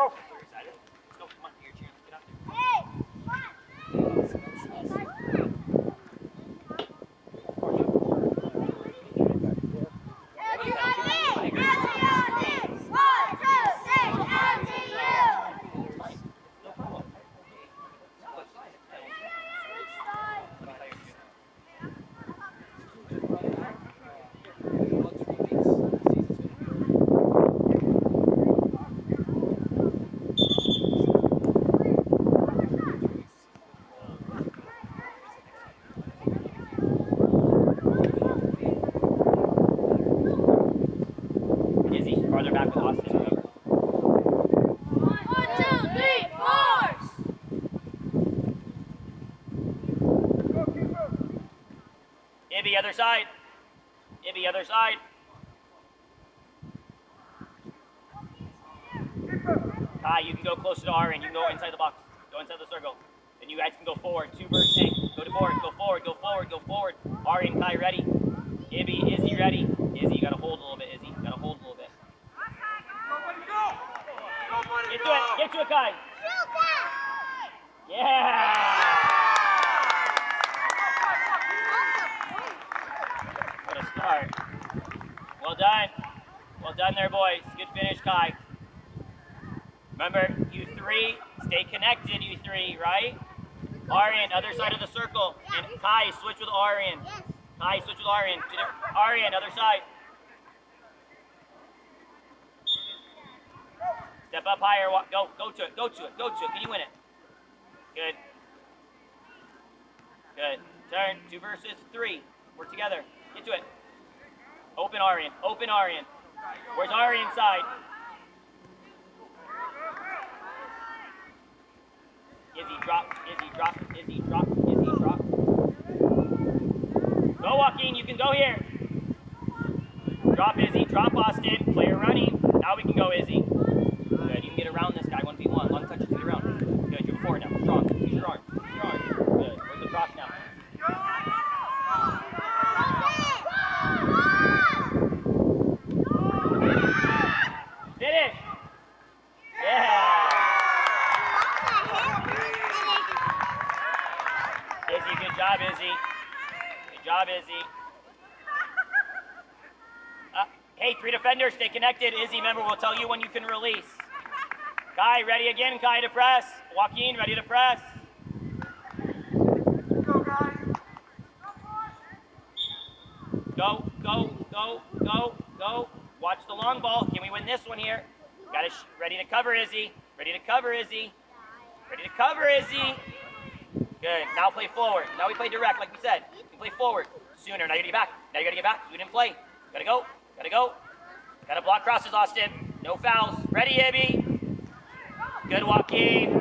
Go. Let's go. Come on, you're cheering. Get up there. Hey! No problem. Izzy, farther back with Austin, remember? 1, 2, 3, 4! Ibby, other side. Ibby, other side. Kai, you can go closer to Arin. You can go inside the box. Go inside the circle. Then you guys can go forward. 2 versus 8. Go to forward. Go forward. Go forward. Go forward. Arin, Kai, ready. Ibby, Izzy, ready. Izzy, you gotta hold a little bit. Izzy, you gotta hold a little bit. Get to it. Get to it, Kai. Yeah. What a start. Well done. Well done there, boys. Good finish, Kai. Remember, you three, stay connected, you three, right? Arian, other side of the circle. And Kai, switch with Arian. Kai, switch with Arian. Arian, other side. Step up higher. Go to it. Go to it. Go to it. Can you win it? Good. Good. Turn. 2 versus 3. Work together. Get to it. Open Arian. Open Arian. Where's Arian's side? Izzy, drop. Izzy, drop. Izzy, drop. Izzy, drop. Go, Joaquin. You can go here. Drop, Izzy. Drop, Austin. Player running. Now we can go, Izzy. Good. You can get around this guy. 1v1. Long touches to get around. Good. You're forward now. Strong. Use your arm. Use your arm. Good. Where's the cross now? Finish. Yeah. Izzy, good job, Izzy. Good job, Izzy. Hey, 3 defenders, stay connected. Izzy, remember, we'll tell you when you can release. Kai, ready again. Kai to press. Joaquin, ready to press. Go, guys. Go, go, go, go, go. Watch the long ball. Can we win this one here? Got it. Ready to cover, Izzy. Ready to cover, Izzy. Ready to cover, Izzy. Good. Now play forward. Now we play direct, like we said. We play forward sooner. Now you gotta get back. Now you gotta get back. We didn't play. Gotta go. Gotta go. Gotta block crosses, Austin. No fouls. Ready, Ibby. Good, Joaquin.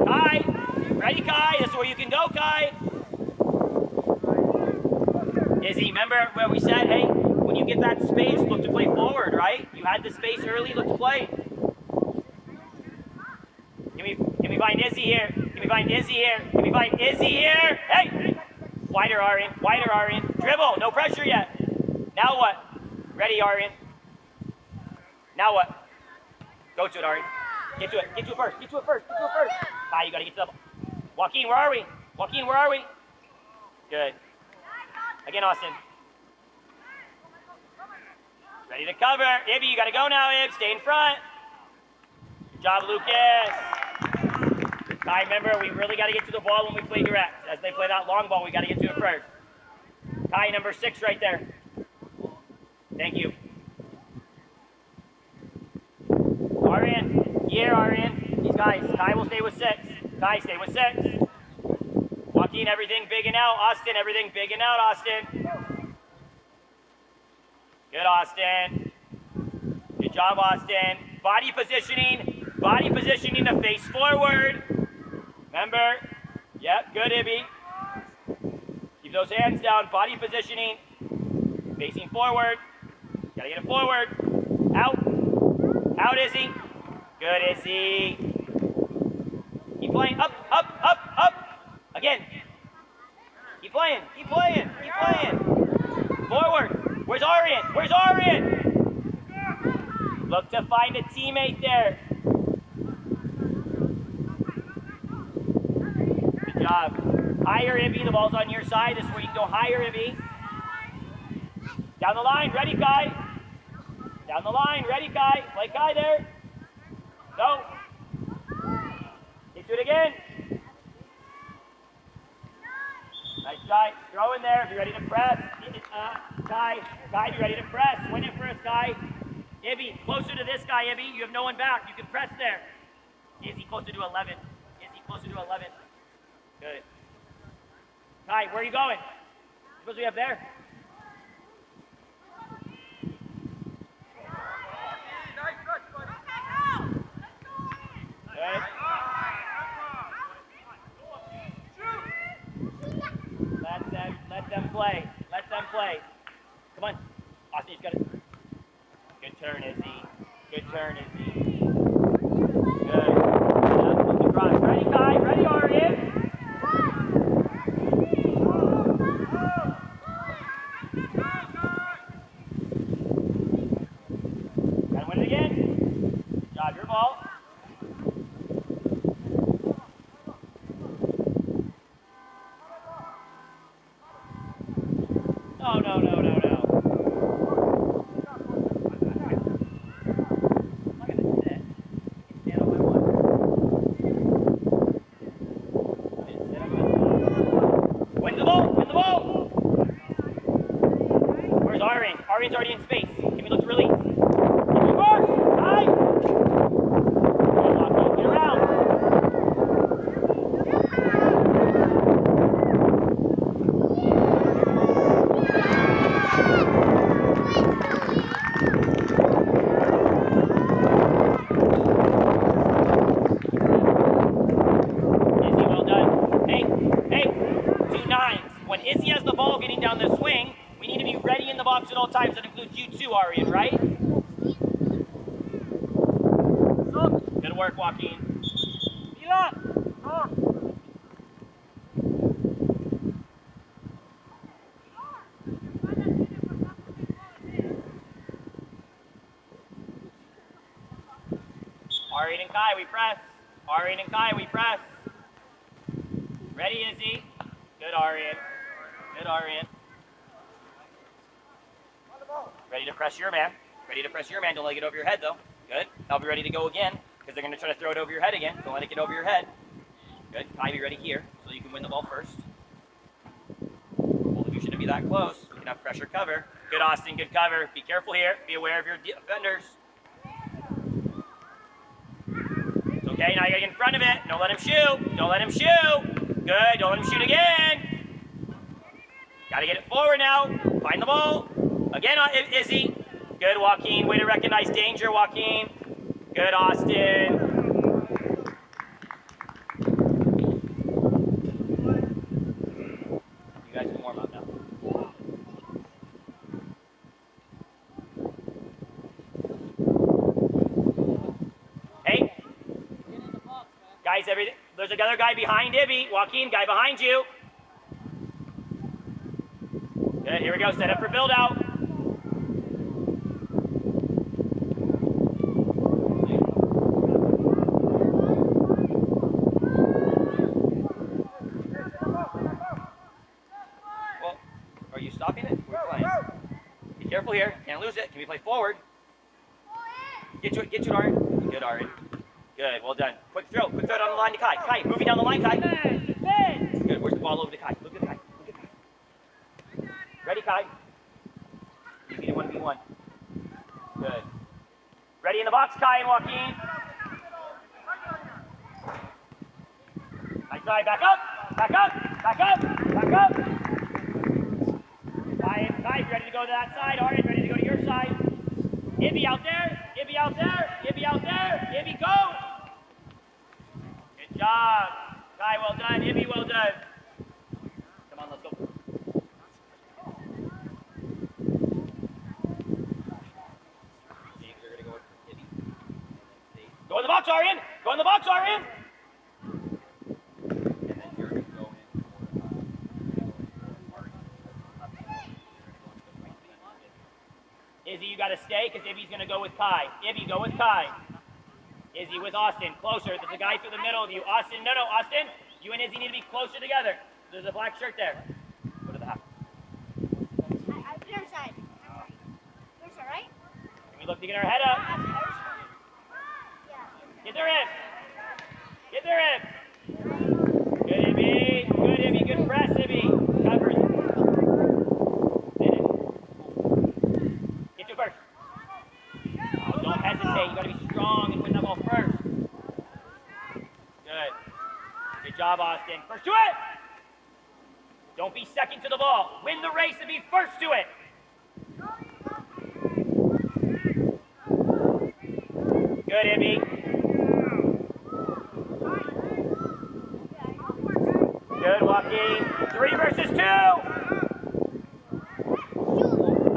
Kai. Ready, Kai. This is where you can go, Kai. Izzy, remember where we said, hey, when you get that space, look to play forward, right? You had the space early, look to play. Can we find Izzy here? Can we find Izzy here? Can we find Izzy here? Hey! Wider, Arian. Wider, Arian. Dribble. No pressure yet. Now what? Ready, Arian. Now what? Go to it, Arian. Get to it. Get to it first. Get to it first. Get to it first. Kai, you got to get to the... Joaquin, where are we? Joaquin, where are we? Good. Again, Austin. Ready to cover. Ibby, you got to go now, Ib. Stay in front. Good job, Lucas. Kai, remember, we really got to get to the ball when we play direct. As they play that long ball, we got to get to it first. Kai, number 6 right there. Thank you. Arian. Here, Arian. These guys. Kai will stay with 6. Kai, stay with 6. Joaquin, everything big and out. Austin, everything big and out, Austin. Good, Austin. Good job, Austin. Body positioning to face forward. Remember? Yep, good, Ibby. Keep those hands down. Body positioning. Facing forward. Gotta get it forward. Out. Out, Izzy. Good, Izzy. Keep playing. Up, up, up, up. Again. Keep playing. Keep playing. Keep playing. Forward. Where's Arian? Where's Arian? Look to find a teammate there. Good job. Higher, Ibby. The ball's on your side. This is where you can go higher, Ibby. Down the line. Ready, Kai? Down the line. Ready, Kai? Play Kai there. Go. Keep do it again. Nice try. Throw in there. Be ready to press. Kai, be ready to press. Win it for us, Kai. Ibby, closer to this guy, Ibby. You have no one back. You can press there. Izzy, closer to 11. Izzy, closer to 11. Good. Kai, where are you going? What do we have there? Good. Let them play. Let them play. Come on. Austin, you've got it. Good turn, Izzy. Good turn, Izzy. Good. Look across. Ready, Kai? Ready, Arian? Gotta win it again. Good job. Your ball. No. Arian's already in space. Can we look to release? Get your mark! High! Get around. Izzy, well done. Hey, 2 9s. When Izzy has the ball getting down the swing, we need to be ready in the box at all times. That includes you too, Arian, right? Good work, Joaquin. Arian and Kai, we press. Arian and Kai, we press. Ready, Izzy? Good, Arian. Good, Arian. Ready to press your man. Ready to press your man. Don't let it get over your head, though. Good. I'll be ready to go again, because they're going to try to throw it over your head again. Don't let it get over your head. Good. Kai, be ready here, so you can win the ball first. Both of you shouldn't be that close. We can have pressure cover. Good, Austin. Good cover. Be careful here. Be aware of your defenders. It's okay. Now you got to get in front of it. Don't let him shoot. Don't let him shoot. Good. Don't let him shoot again. Got to get it forward now. Find the ball. Again, Izzy. Good, Joaquin. Way to recognize danger, Joaquin. Good, Austin. You guys can warm up now. Hey. Guys, there's another guy behind Ibby. Joaquin, guy behind you. Good, here we go. Set up for build out. Well, are you stopping it? We're playing. Be careful here. Can't lose it. Can we play forward? Get to it, Arian. Good, Arian. Good, well done. Quick throw. Quick throw down the line to Kai. Kai, moving down the line, Kai. Good, where's the ball over to Kai? Look at Kai. Ready, Kai? You need a 1v1. Good. Ready in the box, Kai and Joaquin. Nice try. Back up. Back up. Back up. Back up. Kai, ready to go to that side. Arian, ready to go to your side. Ibby out there. Ibby out there. Ibby out there. Ibby, go. Good job. Kai, well done. Ibby, well done. Come on, let's go. Go in the box, Arian! Go in the box, Arian! And then you're going to go in for Izzy, you got to stay because Ibby's going to go with Kai. Ibby, go with Kai. Izzy with Austin, closer. There's a guy through the middle of you. Austin, no, Austin. You and Izzy need to be closer together. There's a black shirt there. Go to the half. Your side. Your side, right? Can we look to get our head up? Get their in. Get their in. Good, Ibby. Good, Ibby. Good press, Ibby. Covers. Get to it first. Oh, don't hesitate. You got to be strong and win that ball first. Good. Good job, Austin. First to it. Don't be second to the ball. Win the race and be first to it. Good, Ibby. Good, Joaquin. 3 versus 2.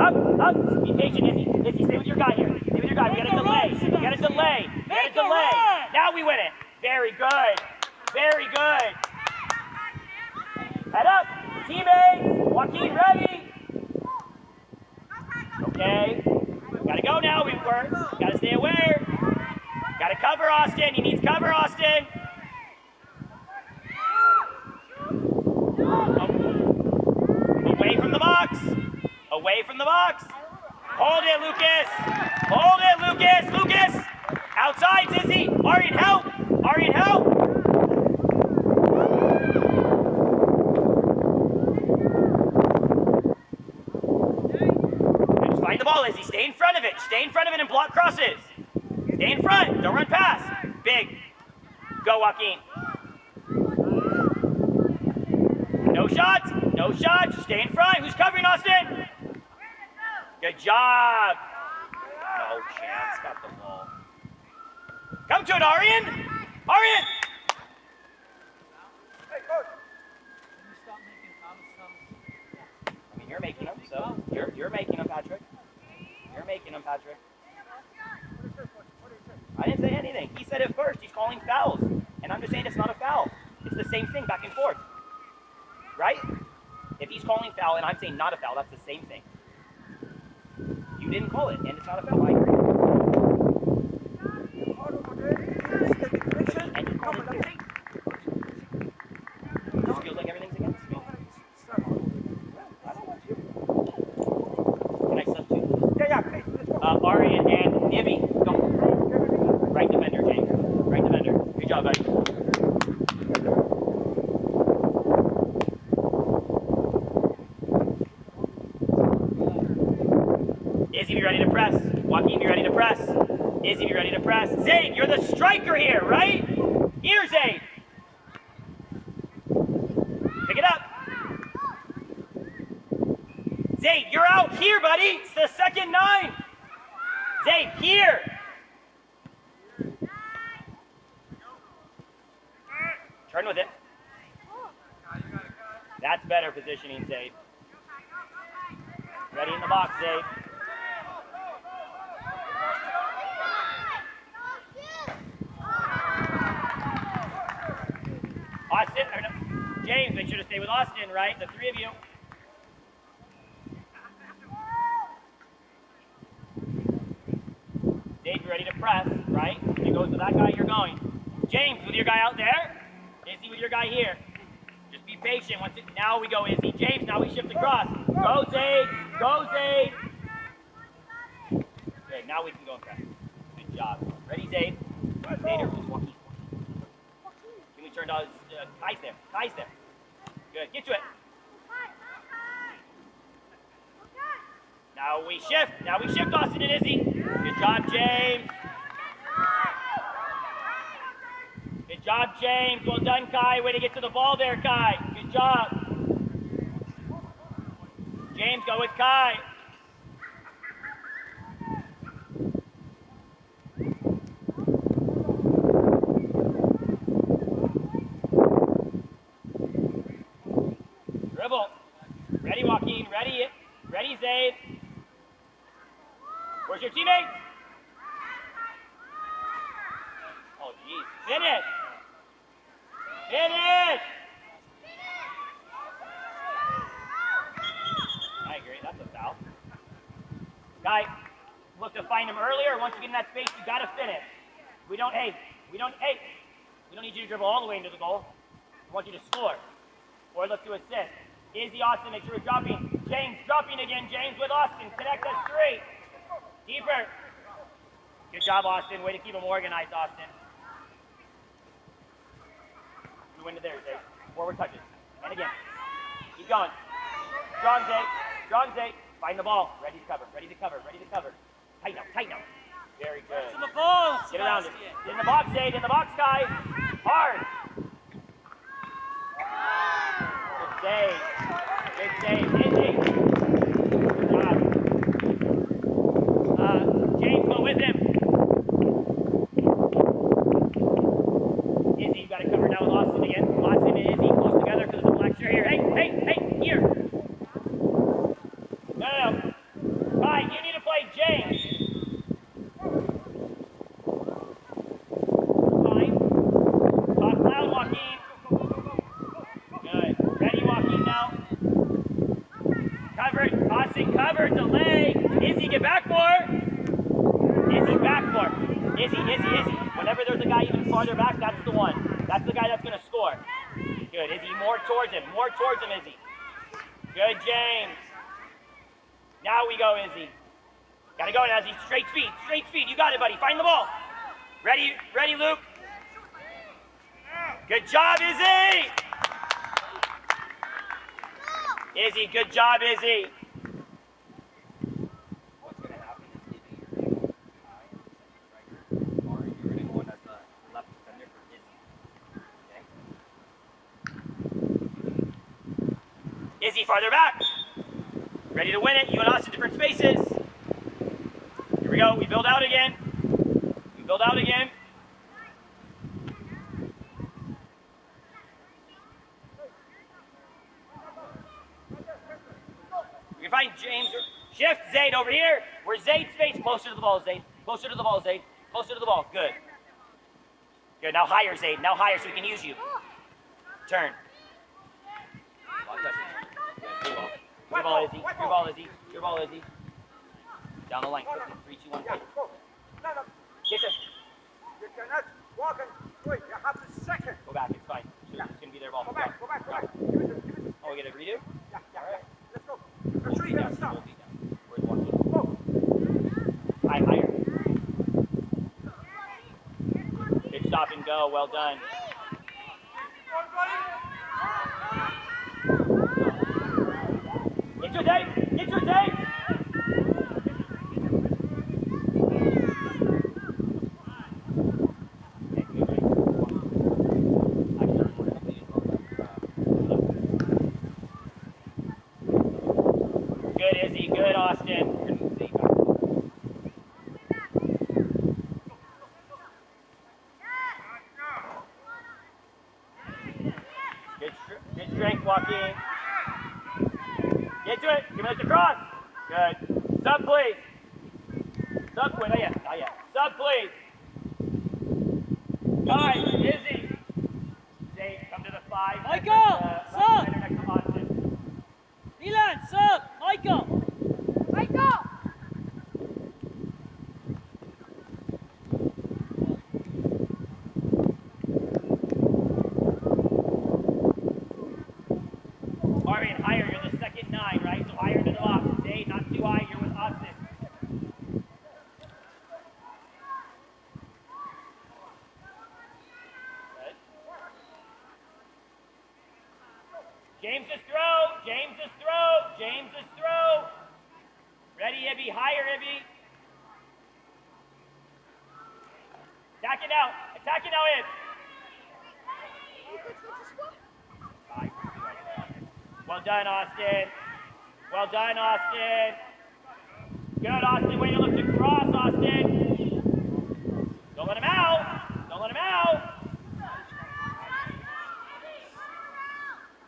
Up. Be patient, Izzy. Izzy, stay with your guy here. Stay with your guy. We got a delay. We got a delay. We got a delay. Now we win it. Very good. Very good. Head up. Teammates. Joaquin, ready. Okay. Gotta go now. We work. Gotta stay aware. Gotta cover Austin. He needs cover, Austin. Away from the box. Away from the box. Hold it, Lucas. Hold it, Lucas. Lucas. Outside, Izzy. Arian, help. Arian, help. Just find the ball, Izzy. Stay in front of it. Stay in front of it and block crosses. Stay in front. Don't run past. Big. Go, Joaquin. No shots. No shots. Stay in front. Who's covering, Austin? Good job. No chance. Got the ball. Come to it, Arian. Arian. Hey, coach. I mean, you're making them, so you're making them, Patrick. You're making them, Patrick. I didn't say anything. He said it first. He's calling fouls. And I'm just saying it's not a foul. It's the same thing back and forth. Right? If he's calling foul and I'm saying not a foul, that's the same thing. You didn't call it, and it's not a foul. I agree. And you called it too. It just feels like everything's against me. I don't want you. Can I substitute? Yeah, please. Arian and Ibby, go. Right defender, James. Right defender. Good job, buddy. Izzy, be ready to press. Joaquin, be ready to press. Izzy, be ready to press. Zayd, you're the striker here, right? Here, Zayd. Pick it up. Zayd, you're out here, buddy. It's the second 9. Zayd, here. Turn with it. That's better positioning, Zayd. Ready in the box, Zayd. Austin, James, make sure to stay with Austin, right? The 3 of you. Dave, you ready to press, right? If it goes to that guy, you're going. James, with your guy out there. Izzy with your guy here. Just be patient. Now we go, Izzy. James, now we shift across. Go, Zayd. Go, Zayd. Good, now we can go and press. Good job. Ready, Zayd? Zayd, or just Joaquin. Can we turn to Kai's there? Kai's there. Good. Get to it. Now we shift. Now we shift, Austin and Izzy. Good job, James. Good job, James. Well done, Kai. Way to get to the ball there, Kai. Good job. James, go with Kai. Dribble. Ready, Joaquin. Ready. Ready, Zayd. Where's your teammate? Oh, jeez. Finish. Finish. I agree. That's a foul. Guy, look to find him earlier. Once you get in that space, you gotta finish. We don't need you to dribble all the way into the goal. We want you to score. Or look to assist. Izzy, Austin, make sure we're dropping. James, dropping again. James with Austin. Connect us straight. Deeper. Good job, Austin. Way to keep them organized, Austin. You win to there, Zay. Forward touches. And again. Keep going. Strong, Zay. Strong, Zay. Find the ball. Ready to cover. Ready to cover. Ready to cover. Tight now. Tight now. Very good. To the ball. Get around it. In the box, Zay. In the box, Guy. Hard. Good save. Good save. Izzy. Good job. James, go with him. Izzy, you got to cover now with Austin again. Austin and Izzy close together because there's a black shirt here. Hey, here. No. Hi, you need to play James. Fine. Talk loud, Joaquin. Good. Ready, Joaquin, now. Covered. Austin, covered. Delay. Izzy, get back more. Izzy, back more. Izzy. Whenever there's a guy even farther back, that's the one. That's the guy that's going to score. Good. Izzy, more towards him. More towards him, Izzy. Good, James. Now we go, Izzy. Gotta go now, Izzy. Straight speed. You got it, buddy. Find the ball. Ready, Luke. Good job, Izzy. Izzy, good job, Izzy. What's going to happen is either you're going to go high and striker, or you're going to go in as the left defender for Izzy. Okay? Izzy, farther back. Ready to win it. You and us in different spaces. Here we go. We build out again. We can find James. Shift Zayd over here. We're Zayd space. Closer to the ball, Zayd. Closer to the ball. Good. Good. Now higher, Zayd. Now higher so we can use you. Turn. Your ball, Izzy. Down the line. 3, 2, 1, fight. Get this. You cannot walk and wait. You have the second. Go back. It's fine. It's going to be their ball. Go back. Oh, we get a redo? Yeah. Let's go. Retreat and stop. Where's Joaquin? Go. Higher. Good stop and go. Well done. Get your tape. Good, Izzy. Good, Austin. Good strength, Joaquin. Get to it. Give it the cross. Good. Sub, please. Not yet. Sub, please. Guys, Izzy. Zay, come to the 5. Michael, sub. Next to Austin. Milan, sub. Michael. Marvin, higher. You're the second 9, right? So higher to the box. Zay, not too high. You're with Austin. Good. James's throw. Ready, Ibby. Higher, Ibby. Attack it now, Ib. Well done, Austin. Good, Austin. Way to look to cross, Austin. Don't let him out.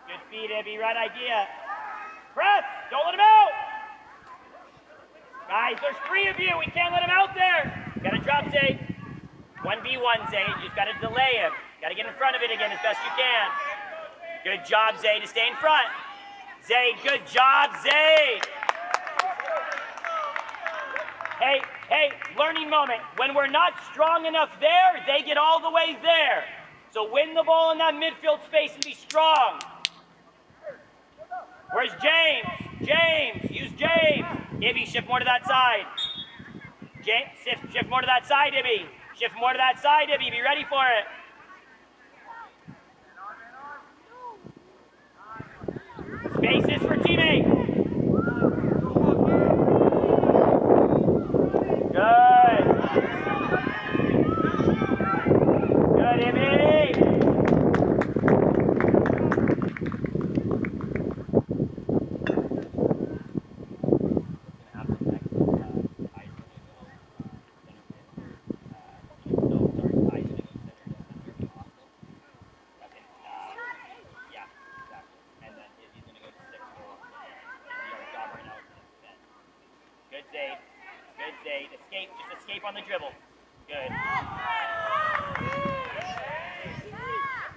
Good feed, Ibby. Right idea. Press. Don't let him out. Guys, there's 3 of you. We can't let him out there. Gotta drop Zay. 1v1, Zay. You just gotta delay him. Gotta get in front of it again as best you can. Good job, Zay, to stay in front. Zay, good job, Zay. learning moment. When we're not strong enough there, they get all the way there. So win the ball in that midfield space and be strong. Where's James? James, use James. Ibby, shift more to that side. James, shift more to that side, Ibby. Shift more to that side, Ibby. Be ready for it. Spaces for teammates. Good. Good, Ibby. Good, Zayd. Good, Zayd. Escape. Just escape on the dribble. Good.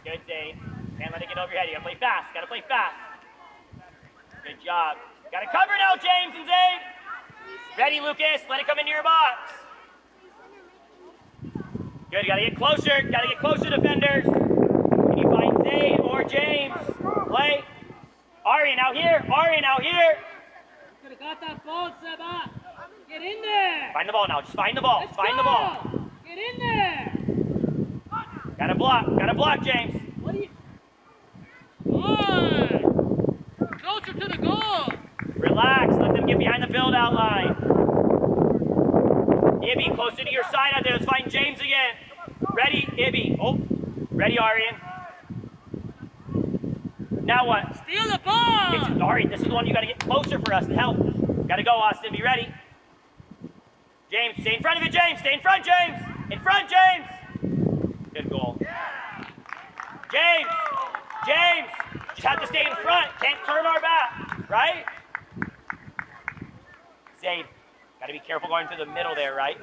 Good, Zayd. Can't let it get over your head. You gotta play fast. Gotta play fast. Good job. Gotta cover now, James and Zayd. Ready, Lucas. Let it come into your box. Good. You gotta get closer. Gotta get closer, defenders. Can you find Zayd or James? Play. Arian out here. Arian out here. Could have got that ball, Seba. Get in there. Find the ball now. Just find the ball. Let's Find go. the ball. Get in there. Gotta block. Gotta block, James. What do you? On. Closer to the goal. Relax. Let them get behind the build outline. Ibby, closer to your side out there. Let's find James again. Ready, Ibby. Oh, ready, Arian. Now what? Steal the ball. It's, Arian, this is the one you gotta get closer for us to help. Gotta go, Austin. Be ready. James, stay in front of it, James. Stay in front, James. In front, James. Good goal. James. James. Just have to stay in front. Can't turn our back, right? Zayd. Gotta be careful going through the middle there, right?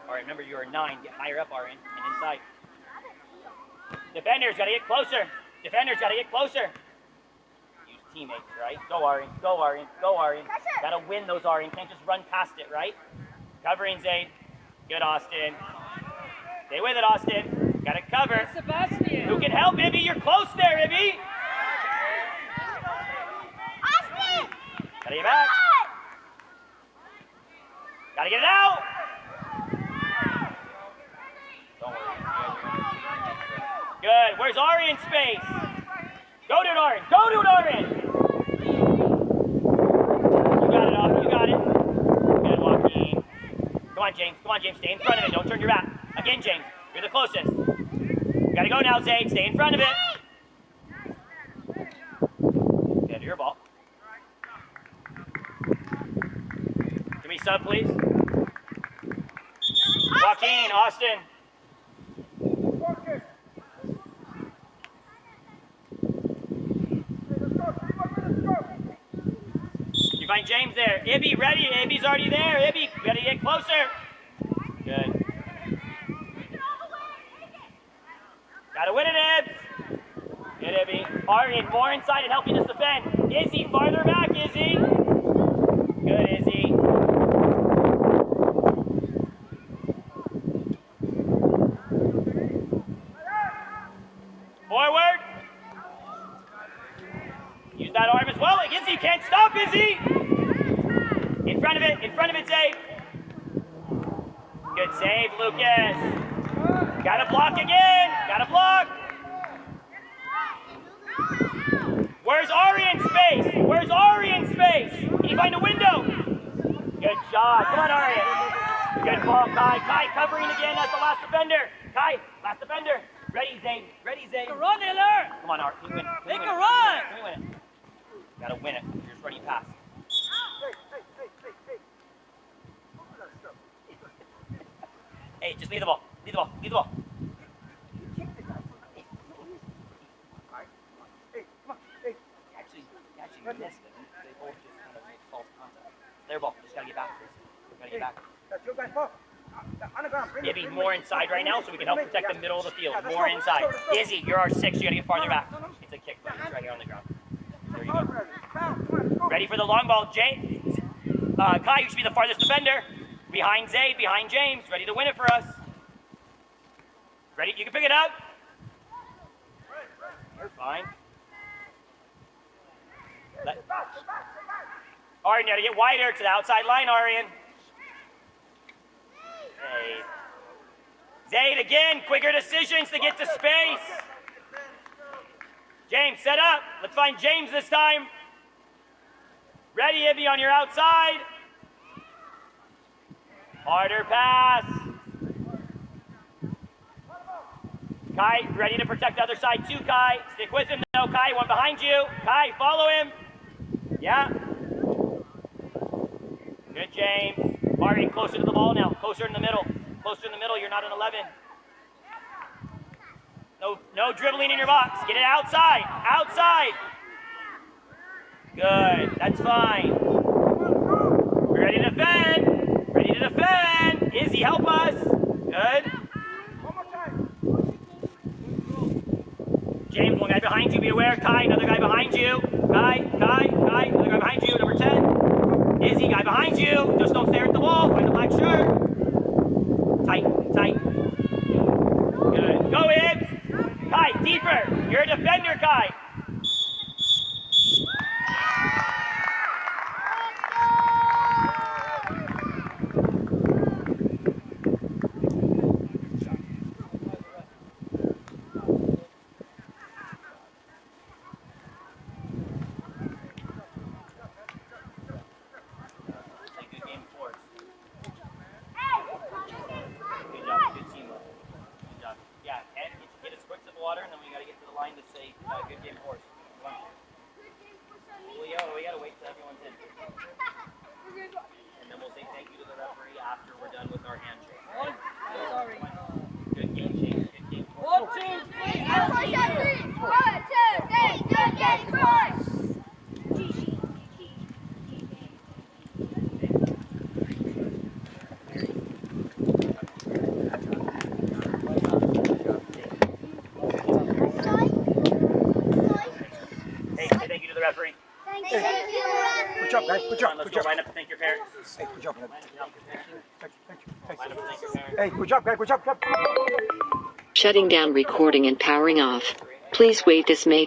All right, remember you are 9. Get higher up, Arian, and inside. Defenders gotta get closer. Defenders gotta get closer. Use teammates, right? Go, Arian. Go, Arian. Go, Arian. Gotta win those, Arian. Can't just run past it, right? Covering Zayd. Good, Austin. Stay with it, Austin. Gotta cover. Sebastian. Who can help, Ibby? You're close there, Ibby. Austin! Gotta get back. Gotta get it out. Don't worry. Good. Where's Arian space? Go to it, Arian. Go to it, Arian. You got it, Arian. You got it. Good, Joaquin. Come on, James. Come on, James. Stay in front of it. Don't turn your back. Again, James. You're the closest. You gotta go now, Zayd. Stay in front of it. Get your ball. Give me sub, please. Joaquin, Austin. You find James there. Ibby, ready. Ibby's already there. Ibby, you gotta get closer. Good. Gotta win it, Ibs. Good, Ibby. Arian, more inside and helping us defend. Izzy, farther back, Izzy. Good, Izzy. Forward. Use that arm as well. Izzy can't stop, Izzy. In front of it, Zayd. Good save, Lucas. Gotta block again. Gotta block. Where's Arian's space? Where's Arian's space? Can you find a window? Good job. Come on, Arian. Good ball, Kai. Kai covering again as the last defender. Kai, last defender. Ready, Zayd. Ready, Zayd. Make a run, Hiller. Come on, Art. Can you win it? Can you Make win a it? run. Can you win it? Gotta win it. You're just running past. Hey, just leave the ball. Leave the ball. Leave the ball. Actually, you missed it. They both just kind of made false contact. It's their ball. Just gotta get back. Gotta get back. That's your guys' ball. On the ground. Bring Maybe it. more inside right now so we can help protect the middle of the field. Yeah, let's More go, inside. let's go. Izzy, you're our 6. You gotta get farther back. It's a kick, but it's right here on the ground. There you go. Ready for the long ball, James. Kai, you should be the farthest defender. Behind Zayd, behind James. Ready to win it for us. Ready? You can pick it up. You're fine. Arian, you gotta get wider to the outside line, Arian. Hey. Zayd again, quicker decisions to get to space. James, set up. Let's find James this time. Ready, Ibby, on your outside. Harder pass. Kai, ready to protect the other side too, Kai. Stick with him though, Kai. One behind you. Kai, follow him. Yeah. Good, James. Arian, closer to the ball now. Closer in the middle. Closer in the middle. You're not an 11. No dribbling in your box. Get it outside. Outside. Good. That's fine. We're ready to defend. Ready to defend. Izzy, help us. Good. James, one guy behind you. Be aware. Kai, another guy behind you. Kai, another guy behind you. Number 10. Izzy, guy behind you. Just don't stare at the wall. Find the black shirt. Tight. Good. Go, Ibs. Kai, deeper. You're a defender, Kai. Good game for us. Good job. Good teamwork. Good job. Yeah, and get us quick to the water, and then we got to get to the line to say good game for us. Come on. Well, yeah, we got to wait till everyone's in. And then we'll say thank you to the referee after we're done with our handshake. Sorry. Good game, Shane. Good game for us. 1, 2, 3, 1, 2, 3, good game for us. Hey, say thank you to the referee. Thank you. Good job, guys. Good job. Let's Good go job. line up to thank your parents. Hey, good job, man. Line up to thank your parents. Thank you. Line up to thank your parents. Hey, good job, guys. Good job. Shutting down recording and powering off. Please wait, this may